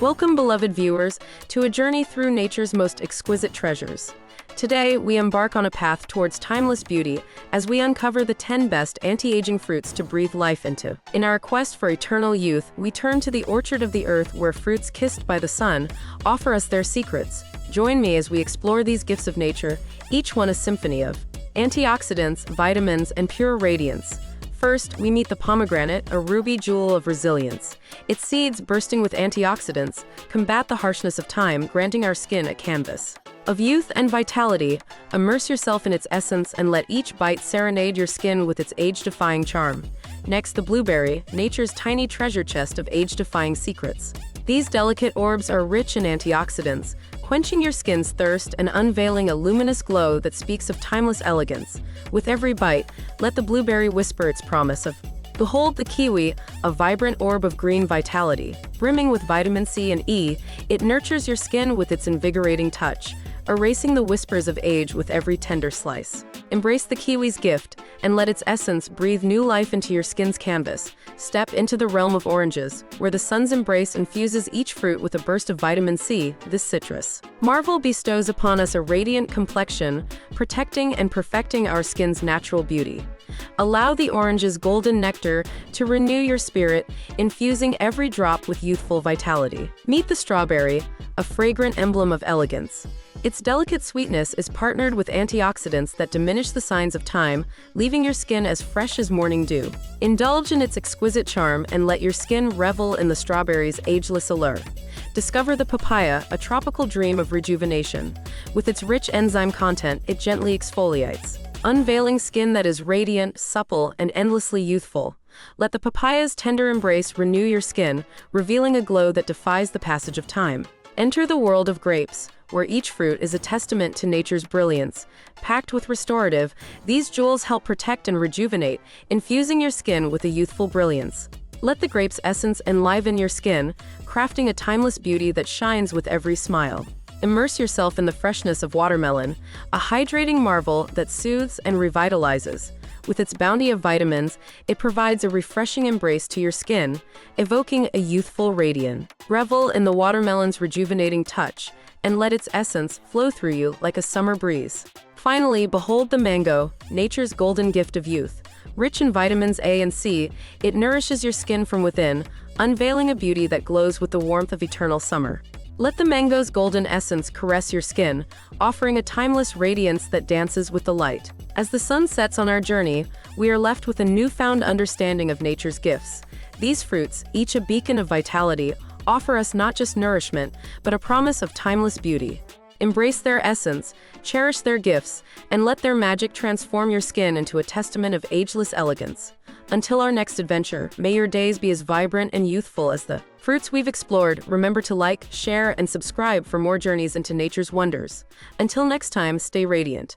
Welcome, beloved viewers, to a journey through nature's most exquisite treasures. Today, we embark on a path towards timeless beauty as we uncover the 10 best anti-aging fruits to breathe life into. In our quest for eternal youth, we turn to the orchard of the earth where fruits kissed by the sun offer us their secrets. Join me as we explore these gifts of nature, each one a symphony of antioxidants, vitamins, and pure radiance. First, we meet the pomegranate, a ruby jewel of resilience. Its seeds, bursting with antioxidants, combat the harshness of time, granting our skin a canvas of youth and vitality. Immerse yourself in its essence and let each bite serenade your skin with its age-defying charm. Next, the blueberry, nature's tiny treasure chest of age-defying secrets. These delicate orbs are rich in antioxidants, quenching your skin's thirst and unveiling a luminous glow that speaks of timeless elegance. With every bite, let the blueberry whisper its promise of behold the kiwi, a vibrant orb of green vitality. Brimming with vitamin C and E, it nurtures your skin with its invigorating touch, erasing the whispers of age with every tender slice. Embrace the kiwi's gift and let its essence breathe new life into your skin's canvas. Step into the realm of oranges, where the sun's embrace infuses each fruit with a burst of vitamin C, this citrus marvel bestows upon us a radiant complexion, protecting and perfecting our skin's natural beauty. Allow the orange's golden nectar to renew your spirit, infusing every drop with youthful vitality. Meet the strawberry, a fragrant emblem of elegance. Its delicate sweetness is partnered with antioxidants that diminish the signs of time, leaving your skin as fresh as morning dew. Indulge in its exquisite charm and let your skin revel in the strawberry's ageless allure. Discover the papaya, a tropical dream of rejuvenation. With its rich enzyme content, it gently exfoliates, unveiling skin that is radiant, supple, and endlessly youthful. Let the papaya's tender embrace renew your skin, revealing a glow that defies the passage of time. Enter the world of grapes, where each fruit is a testament to nature's brilliance. Packed with restorative, these jewels help protect and rejuvenate, infusing your skin with a youthful brilliance. Let the grape's essence enliven your skin, crafting a timeless beauty that shines with every smile. Immerse yourself in the freshness of watermelon, a hydrating marvel that soothes and revitalizes. With its bounty of vitamins, it provides a refreshing embrace to your skin, evoking a youthful radiance. Revel in the watermelon's rejuvenating touch, and let its essence flow through you like a summer breeze. Finally, behold the mango, nature's golden gift of youth. Rich in vitamins A and C, it nourishes your skin from within, unveiling a beauty that glows with the warmth of eternal summer. Let the mango's golden essence caress your skin, offering a timeless radiance that dances with the light. As the sun sets on our journey, we are left with a newfound understanding of nature's gifts. These fruits, each a beacon of vitality, offer us not just nourishment, but a promise of timeless beauty. Embrace their essence, cherish their gifts, and let their magic transform your skin into a testament of ageless elegance. Until our next adventure, may your days be as vibrant and youthful as the fruits we've explored. Remember to like, share, and subscribe for more journeys into nature's wonders. Until next time, stay radiant.